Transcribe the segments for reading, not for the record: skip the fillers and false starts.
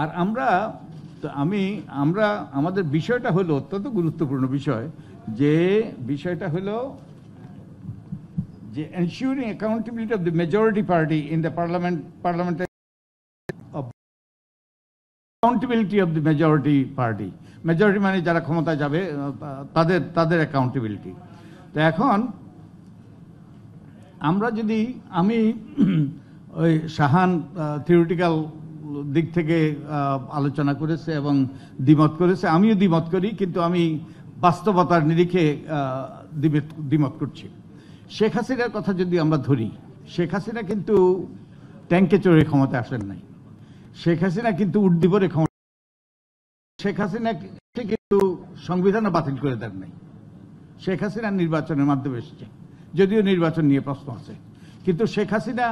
আর আমরা আমাদের বিষয়টা হলো অত্যন্ত গুরুত্বপূর্ণ বিষয়, যে বিষয়টা হলো যে ensuring accountability of the majority party in the parliamentary accountability of the majority party. Majority মানে যারা ক্ষমতায় যাবে তাদের accountability. তো এখন আমরা যদি আমি ওই শাহান থিওরিটিক্যাল দিক থেকে আলোচনা করেছে এবং দ্বিমত করেছে, আমিও দ্বিমত করি, কিন্তু আমি বাস্তবতার নিরিখে দ্বিমত করছি। শেখ হাসিনার কথা যদি আমরা ধরি, শেখ হাসিনা কিন্তু ট্যাঙ্কে চড়ে ক্ষমতায় আসেন নাই, শেখ হাসিনা কিন্তু উড্ডিবরে ক্ষমতা, শেখ হাসিনা কিন্তু সংবিধানও বাতিল করে দেন নাই, শেখ হাসিনা নির্বাচনের মাধ্যমে এসেছে, যদিও নির্বাচন নিয়ে প্রশ্ন আছে। কিন্তু শেখ হাসিনা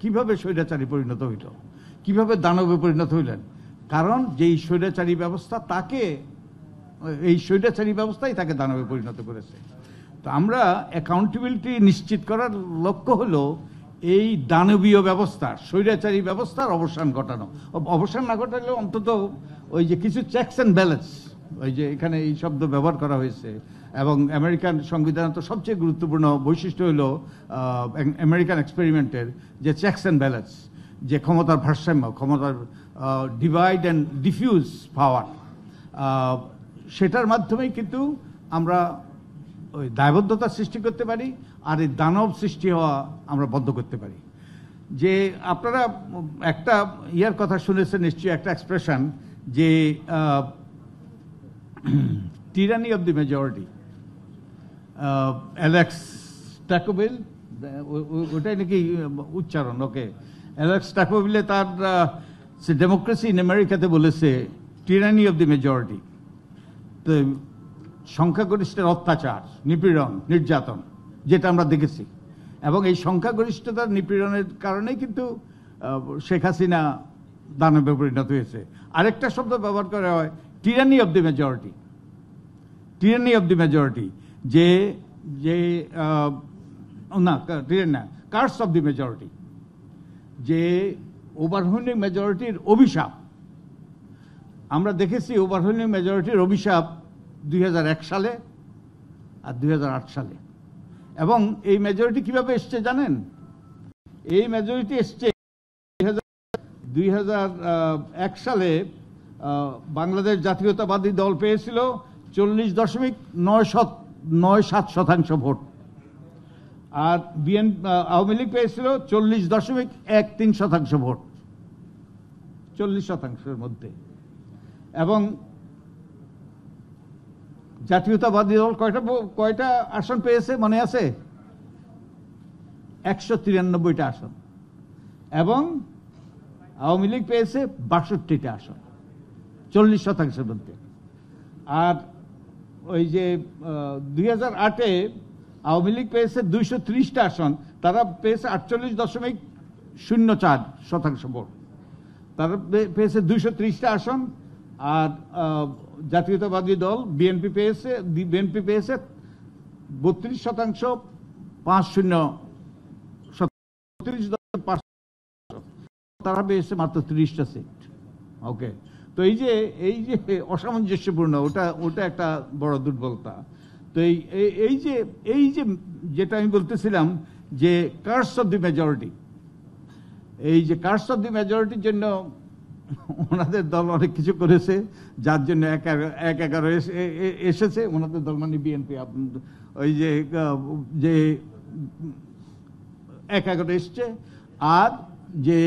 কিভাবে স্বৈরাচারী পরিণত হইল, কিভাবে দানবে পরিণত হইলেন? কারণ যেই স্বৈরাচারী ব্যবস্থা এই স্বৈরাচারী ব্যবস্থাই তাকে দানবে পরিণত করেছে। তো আমরা অ্যাকাউন্টেবিলিটি নিশ্চিত করার লক্ষ্য হলো এই দানবীয় ব্যবস্থা, স্বৈরাচারী ব্যবস্থার অবসান ঘটানো। অবসান না ঘটালেও অন্তত ওই যে কিছু চেকস অ্যান্ড ব্যালেন্স, ওই যে এখানে এই শব্দ ব্যবহার করা হয়েছে, এবং আমেরিকান সংবিধান তো সবচেয়ে গুরুত্বপূর্ণ বৈশিষ্ট্য হলো আমেরিকান এক্সপেরিমেন্টের যে চেকস অ্যান্ড ব্যালেন্স, যে ক্ষমতার ভারসাম্য, ক্ষমতার ডিভাইড অ্যান্ড ডিফিউজ পাওয়ার, সেটার মাধ্যমেই কিন্তু আমরা ওই দায়বদ্ধতা সৃষ্টি করতে পারি, আর এই দানব সৃষ্টি হওয়া আমরা বন্ধ করতে পারি। যে আপনারা একটা ইয়ার কথা শুনেছেন নিশ্চয়ই, একটা এক্সপ্রেশন যে tyranny of the majority, Alex Tocqueville, ওটাই নাকি উচ্চারণ, ওকে, অ্যালেক্স ট্যাকোভিলে তার ডেমোক্রেসি ইন আমেরিকাতে বলেছে tyranny of the majority, তো সংখ্যাগরিষ্ঠের অত্যাচার, নিপীড়ন, নির্যাতন, যেটা আমরা দেখেছি, এবং এই সংখ্যাগরিষ্ঠতার নিপীড়নের কারণেই কিন্তু শেখ হাসিনা দানবে পরিণত হয়েছে। আরেকটা শব্দ ব্যবহার করা হয় tyranny of the majority, tyranny of the majority, যে না tyranny না, curse of the majority, যে ওভারওয়েলমিং মেজরিটির অভিশাপ। আমরা দেখেছি ওভারওয়েলমিং মেজরিটির অভিশাপ 2001 সালে আর 2008 সালে। এবং এই মেজরিটি কিভাবে এসছে জানেন? এই মেজরিটি এসছে 2001 সালে বাংলাদেশ জাতীয়তাবাদী দল পেয়েছিল 40.97% ভোট, আর আওয়ামী লীগ পেয়েছিল 40.13% ভোট, 40%-এর মধ্যে। এবং জাতীয়তাবাদী দল কয়টা আসন পেয়েছে মনে আছে? 193টা আসন, এবং আওয়ামী লীগ পেয়েছে 62টা আসন, 40%-এর মধ্যে। আর ওই যে 2008-এ আওয়ামী লীগ পেয়েছে 230টা আসন, তারা পেয়েছে 48.04% ভোট, তারা পেয়েছে 230টা আসন। আর জাতীয়তাবাদী দল বিএনপি পেয়েছে 32.50%, তারা পেয়েছে মাত্র 30টা সিট। ওকে, তো এই যে অসামঞ্জস্যপূর্ণ, ওটা একটা বড় দুর্বলতা। তো এই যে যেটা আমি বলতেছিলাম যে কার্স অফ দি মেজরিটি, এই যে কার্স অফ দি মেজরিটির জন্য ওনাদের দল অনেক কিছু করেছে, যার জন্য 1-11 এসেছে। ওনাদের দল মানে বিএনপি, ওই যে 1-11 এসছে। আর যে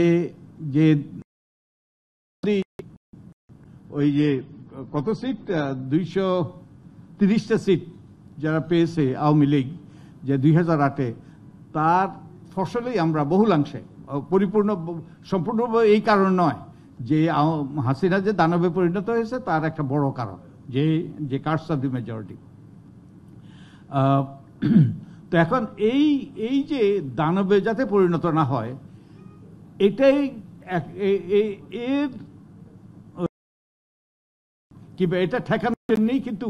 ওই যে কত সিট, 230টা সিট যারা পেয়েছে আওয়ামী লীগ যে 2008-এ, তার ফসলেই আমরা বহুলাংশে, সম্পূর্ণভাবে এই কারণ নয় যে হাসিনা যে দানবে পরিণত হয়েছে, তার একটা বড় কারণ যে কার্স অফ দি মেজরিটি। তো এখন এই যে দানবে যাতে পরিণত না হয়, এটাই এটা ঠেকানোর জন্যই কিন্তু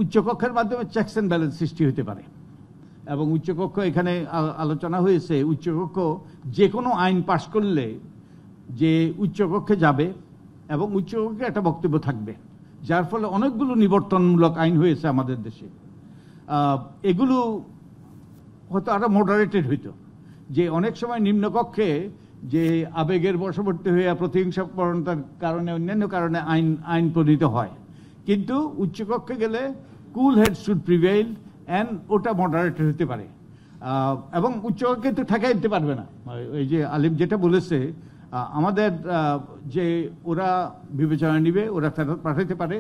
উচ্চকক্ষের মাধ্যমে চেকস অ্যান্ড ব্যালেন্স সৃষ্টি হতে পারে। এবং উচ্চকক্ষ এখানে আলোচনা হয়েছে, উচ্চকক্ষ যে কোনো আইন পাশ করলে যে উচ্চকক্ষে যাবে এবং উচ্চকক্ষে একটা বক্তব্য থাকবে, যার ফলে অনেকগুলো নিবর্তনমূলক আইন হয়েছে আমাদের দেশে। এগুলো হয়তো আরো মডারেটেড হইতো, যে অনেক সময় নিম্নকক্ষে যে আবেগের বশবর্তী হয়ে প্রতিহিংসাপরণতার কারণে অন্যান্য কারণে আইন প্রণীত হয়, কিন্তু উচ্চকক্ষে গেলে কুল হেড শুড প্রিভেইল অ্যান্ড ওটা মডারেটেড হতে পারে। এবং উচ্চকক্ষে তো ঠেকাই দিতে পারবে না। ওই যে আলিম যেটা বলেছে, আমাদের যে ওরা বিবেচনা নিবে, ওরা ফেরত পাঠাইতে পারে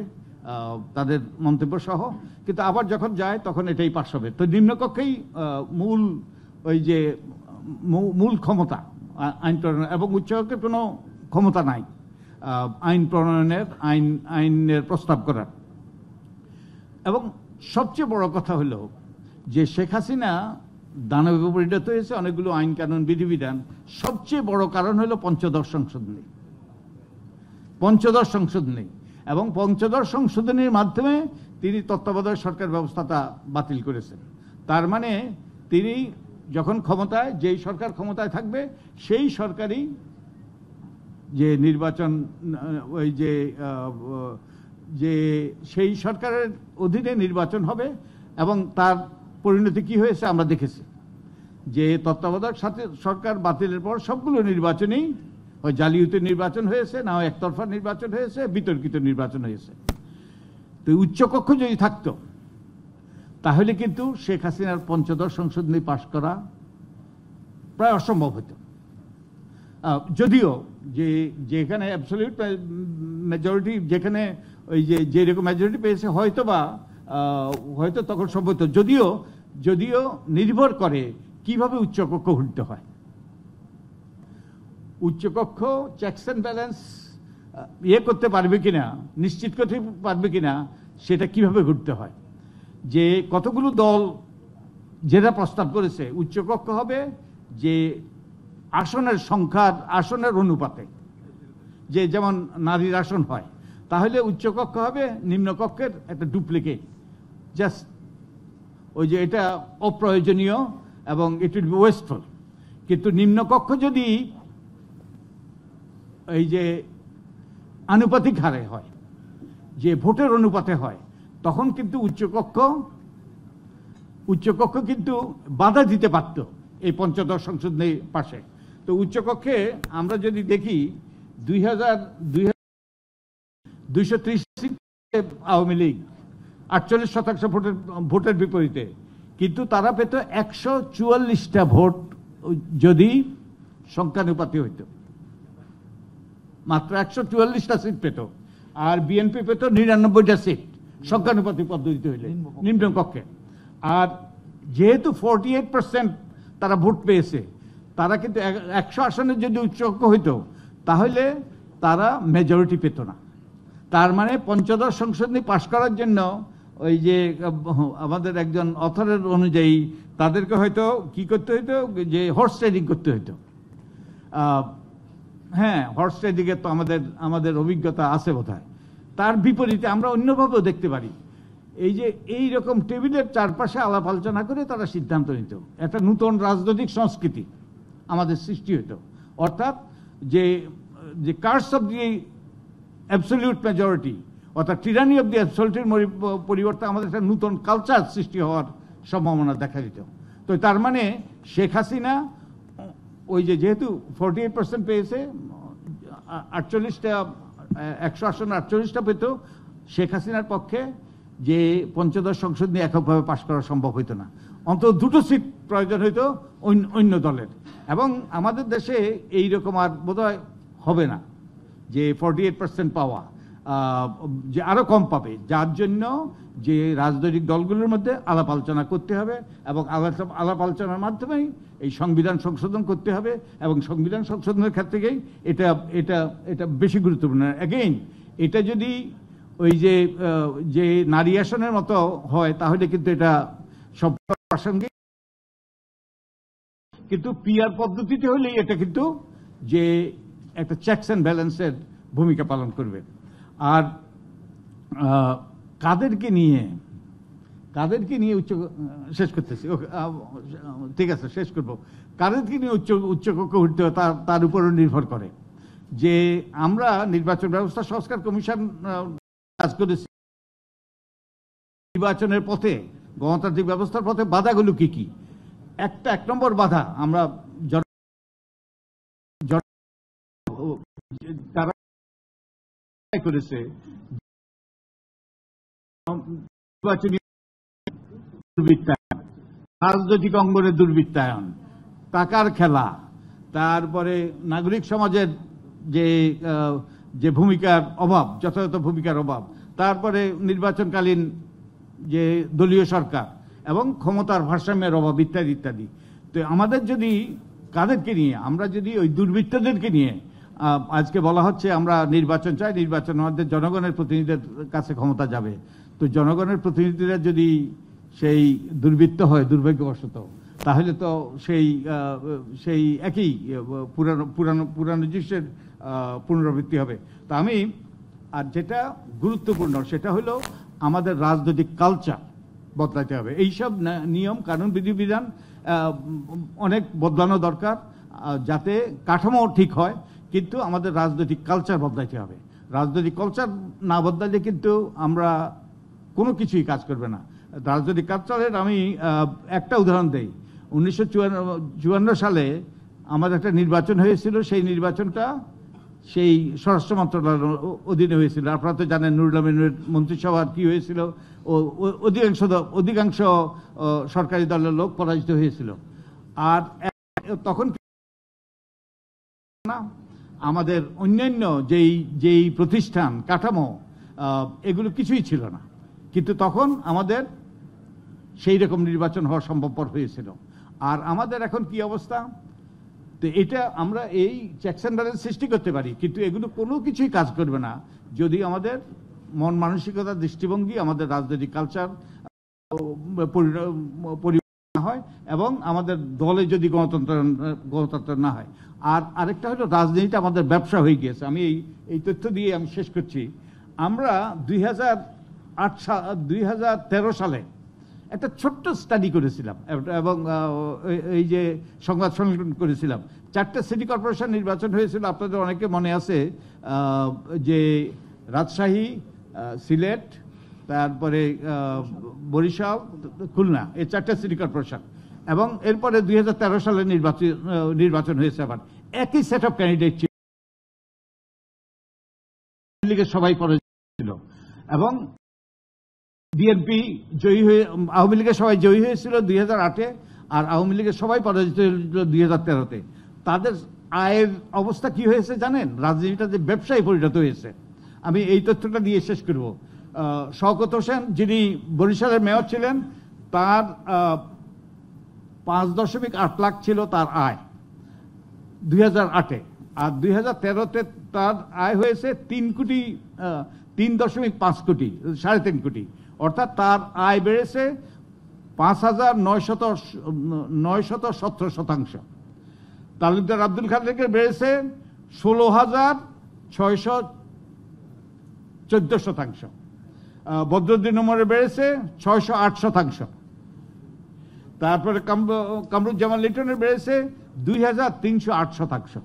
তাদের মন্তব্য সহ, কিন্তু আবার যখন যায় তখন এটাই পাশ হবে। তো নিম্নকক্ষেই মূল ওই যে মূল ক্ষমতা আইন প্রণয়ন, এবং উচ্চকক্ষের কোনো ক্ষমতা নাই আইন প্রণয়নের, আইনের প্রস্তাব করার। এবং সবচেয়ে বড় কথা হলো যে শেখ হাসিনা দানবে পরিণত হয়েছে, অনেকগুলো আইন কানুন বিধিবিধান, সবচেয়ে বড় কারণ হলো পঞ্চদশ সংশোধনী। পঞ্চদশ সংশোধনী এবং পঞ্চদশ সংশোধনীর মাধ্যমে তিনি তত্ত্বাবধায়ক সরকার ব্যবস্থাটা বাতিল করেছেন। তার মানে তিনি যখন ক্ষমতায়, যেই সরকার ক্ষমতায় থাকবে সেই সরকারই যে নির্বাচন, ওই যে সেই সরকারের অধীনে নির্বাচন হবে। এবং তার পরিণতি কি হয়েছে আমরা দেখেছি, যে তত্ত্বাবধায়ক সরকার বাতিলের পর সবগুলো নির্বাচনেই ওই জালিয়াতি নির্বাচন হয়েছে, না একতরফা নির্বাচন হয়েছে, বিতর্কিত নির্বাচন হয়েছে। তো উচ্চকক্ষ যদি থাকতো তাহলে কিন্তু শেখ হাসিনার পঞ্চদশ সংশোধনী পাশ করা প্রায় অসম্ভব হতো। যদিও যেখানে অ্যাবসলিউট মেজরিটি, যেখানে ওই যেরকম মেজরিটি পেয়েছে হয়তো তখন সম্ভব হতো, যদিও নির্ভর করে কিভাবে উচ্চকক্ষ ঘুরতে হয়। উচ্চকক্ষ চেকস অ্যান্ড ব্যালেন্স করতে পারবে কিনা, নিশ্চিত করতে পারবে কিনা, সেটা কিভাবে ঘুরতে হয়। যে কতগুলো দল যেটা প্রস্তাব করেছে, উচ্চকক্ষ হবে যে আসনের সংখ্যার, আসনের অনুপাতে, যে যেমন নারীর আসন হয়, তাহলে উচ্চকক্ষ হবে নিম্নকক্ষের একটা ডুপ্লিকেট, জাস্ট ওই যে এটা অপ্রয়োজনীয় এবং ইট উইল বি ওয়েস্টফুল। কিন্তু নিম্নকক্ষ যদি এই যে আনুপাতিক হারে হয়, যে ভোটের অনুপাতে হয়, তখন কিন্তু উচ্চকক্ষ কিন্তু বাধা দিতে পারত এই পঞ্চদশ সংশোধনীর পাশে। তো উচ্চকক্ষে আমরা যদি দেখি 230 সিট আওয়ামী লীগ, 48% ভোটের বিপরীতে, কিন্তু তারা পেত 144টা ভোট যদি সংখ্যানুপাতি হইত, মাত্র 144টা সিট পেত। আর বিএনপি পেত 99টা সিট সংখ্যানুপাতিক পদ্ধতিতে হইলে নিম্নকক্ষে। আর যেহেতু 48% তারা ভোট পেয়েছে, তারা কিন্তু 100 আসনের যদি উচ্চকক্ষ হইতো তাহলে তারা মেজরিটি পেত না। তার মানে পঞ্চদশ সংশোধনী পাশ করার জন্য ওই যে আমাদের একজন অথরের অনুযায়ী তাদেরকে হয়তো কি করতে হইতো, যে হর্স ট্রেডিং করতে হইতো। হ্যাঁ, হর্স ট্রেডিংয়ের তো আমাদের অভিজ্ঞতা আছে বোধহয়। তার বিপরীতে আমরা অন্যভাবেও দেখতে পারি, এই যে এই রকম টেবিলের চারপাশে আলাপ আলোচনা করে তারা সিদ্ধান্ত নিত, একটা নতুন রাজনৈতিক সংস্কৃতি আমাদের সৃষ্টি হইতো। অর্থাৎ যে curse of the absolute majority, অর্থাৎ টিরানি অফ দি অ্যাবসলিউটের পরিবর্তে আমাদের একটা নতুন কালচার সৃষ্টি হওয়ার সম্ভাবনা দেখা দিত। তো তার মানে শেখ হাসিনা ওই যেহেতু 48% পেয়েছে, 100 আসন 48টা পেত, শেখ হাসিনার পক্ষে যে পঞ্চদশ সংশোধনী এককভাবে পাশ করা সম্ভব হইতো না। অন্তত 2টো সিট প্রয়োজন হইতো অন্য দলের। এবং আমাদের দেশে এইরকম আর বোধহয় হবে না যে 48% পাওয়া, যে আরো কম পাবে, যার জন্য যে রাজনৈতিক দলগুলোর মধ্যে আলাপ আলোচনা করতে হবে এবং আলাপ আলোচনার মাধ্যমেই এই সংবিধান সংশোধন করতে হবে। এবং সংবিধান সংশোধনের ক্ষেত্রেই এটা বেশি গুরুত্বপূর্ণ। এগেইন, এটা যদি ওই যে নারী আসনের মতো হয় তাহলে কিন্তু এটা সব প্রাসঙ্গিক, কিন্তু পিআর পদ্ধতিতে হলেই এটা কিন্তু যে একটা চেকস অ্যান্ড ব্যালেন্সের ভূমিকা পালন করবে। আর কাদেরকে নিয়ে কাদেরকে নিয়ে শেষ করতেছি, ঠিক আছে শেষ করব। কাদেরকে নিয়ে উচ্চকক্ষ উঠতে হবে তার উপরও নির্ভর করে যে আমরা নির্বাচন ব্যবস্থা সংস্কার কমিশন কাজ করেছি। নির্বাচনের পথে, গণতান্ত্রিক ব্যবস্থার পথে বাধাগুলো কি কি? এক নম্বর বাধা আমরা তারা করেছে নির্বাচনী দুর্বৃত্তায়ন, রাজনৈতিক অঙ্গনের দুর্বৃত্তায়ন, টাকার খেলা, তারপরে নাগরিক সমাজের যে ভূমিকার অভাব, যথাযথ ভূমিকার অভাব, তারপরে নির্বাচনকালীন যে দলীয় সরকার এবং ক্ষমতার ভারসাম্যের অভাব ইত্যাদি ইত্যাদি। তো আমাদের যদি কাদেরকে নিয়ে, আমরা যদি ওই দুর্বৃত্তদেরকে নিয়ে, আজকে বলা হচ্ছে আমরা নির্বাচন চাই, নির্বাচন আমাদের জনগণের প্রতিনিধিদের কাছে ক্ষমতা যাবে। তো জনগণের প্রতিনিধিরা যদি সেই দুর্বৃত্ত হয় দুর্ভাগ্যবশত, তাহলে তো সেই একই পুরানো জিনিসের পুনরাবৃত্তি হবে। তা আমি, আর যেটা গুরুত্বপূর্ণ সেটা হলো আমাদের রাজনৈতিক কালচার বদলাতে হবে। এইসব নিয়ম কানুন বিধিবিধান অনেক বদলানো দরকার যাতে কাঠামো ঠিক হয়, কিন্তু আমাদের রাজনৈতিক কালচার বদলাইতে হবে। রাজনৈতিক কালচার না বদলালে কিন্তু আমরা কোনো কিছুই কাজ করবে না। রাজনৈতিক কালচারের আমি একটা উদাহরণ দেই। 1954 সালে আমাদের একটা নির্বাচন হয়েছিল, সেই নির্বাচনটা সেই স্বরাষ্ট্র মন্ত্রণালয়ের অধীনে হয়েছিল। আপনারা তো জানেন নুরুল আমিনের মন্ত্রিসভার কি হয়েছিল, অধিকাংশ সরকারি দলের লোক পরাজিত হয়েছিল। আর তখন না আমাদের অন্যান্য যেই প্রতিষ্ঠান কাঠামো এগুলো কিছুই ছিল না, কিন্তু তখন আমাদের সেই রকম নির্বাচন হওয়া সম্ভবপর হয়েছিল। আর আমাদের এখন কি অবস্থা? তো এটা আমরা এই চেকস অ্যান্ড ব্যালেন্স সৃষ্টি করতে পারি, কিন্তু এগুলো কোনো কিছুই কাজ করবে না যদি আমাদের মন মানসিকতা, দৃষ্টিভঙ্গি, আমাদের রাজনৈতিক কালচার পরিবর্তন না হয় এবং আমাদের দলে যদি গণতন্ত্র না হয়। আর আরেকটা হলো রাজনীতিটা আমাদের ব্যবসা হয়ে গিয়েছে। আমি এই তথ্য দিয়ে আমি শেষ করছি। আমরা 2013 সালে একটা ছোট্ট স্টাডি করেছিলাম এবং এই যে সংবাদ সম্মেলন করেছিলাম। 4টে সিটি কর্পোরেশন নির্বাচন হয়েছিল, আপনাদের অনেকে মনে আছে, যে রাজশাহী, সিলেট, তারপরে বরিশাল, খুলনা, এই 4টে সিটি কর্পোরেশন। এবং এরপরে 2013 সালে নির্বাচন হয়েছে। আবার একই সেট অফ ক্যান্ডিডেট ছিল, সবাই পরাজিত ছিল এবং বিএনপি জয়ী হয়ে, আওয়ামী লীগের সবাই জয়ী হয়েছিল 2008-এ, আর আওয়ামী লীগের সবাই পরাজিত হয়েছিল 2013-তে। তাদের আয়ের অবস্থা কি হয়েছে জানেন? রাজনীতিটা যে ব্যবসায় পরিণত হয়েছে। আমি এই তথ্যটা দিয়ে শেষ করব। শওকত হোসেন, যিনি বরিশালের মেয়র ছিলেন, তার 5.8 লাখ ছিল তার আয় 2008-এ, আর 2013-তে তার আয় হয়েছে 3.5 কোটি, 3.5 কোটি। অর্থাৎ তার আয় বেড়েছে 5,917%। তালুকদার আব্দুল খালেকের বেড়েছে 16,614%। বদরুদ্দিন উমরের বেড়েছে 608%। তারপরে কামরুজ্জামান লিটনের বেড়েছে 2,308%।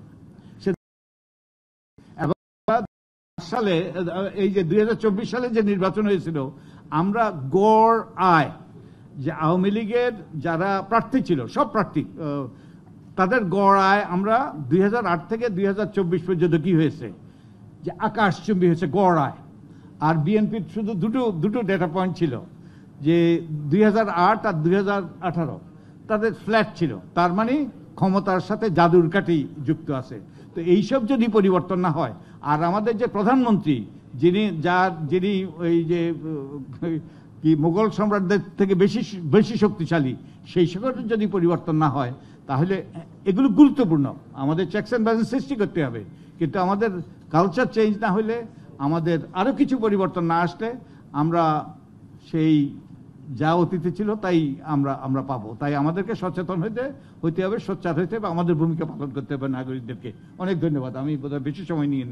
এবং সালে এই যে 2024 সালে যে নির্বাচন হয়েছিল, আমরা গড় আয়, যে আওয়ামী লীগের যারা প্রার্থী ছিল, সব প্রার্থী, তাদের গড় আয় আমরা 2008 থেকে 2024 পর্যন্ত কি হয়েছে, যে আকাশচুম্বী হয়েছে গড় আয়। আর বিএনপির শুধু দুটো ডেটা পয়েন্ট ছিল, যে 2008 আর 2018 তাদের ফ্ল্যাট ছিল। তার মানে ক্ষমতার সাথে জাদুর কাঠি যুক্ত আছে। তো এইসব যদি পরিবর্তন না হয়, আর আমাদের যে প্রধানমন্ত্রী, যিনি ওই যে কি মুঘল সম্রাটদের থেকে বেশি শক্তিশালী, সেই সকল যদি পরিবর্তন না হয়, তাহলে এগুলো গুরুত্বপূর্ণ। আমাদের চেকস অ্যান্ড ব্যালেন্স সৃষ্টি করতে হবে, কিন্তু আমাদের কালচার চেঞ্জ না হলে, আমাদের আরো কিছু পরিবর্তন না আসলে, আমরা সেই যা অতীতে ছিল তাই আমরা পাবো। তাই আমাদেরকে সচেতন হইতে হবে, সোচ্চার হইতে হবে, আমাদের ভূমিকা পালন করতে হবে নাগরিকদেরকে। অনেক ধন্যবাদ। আমি বোধহয় বেশি সময় নিয়ে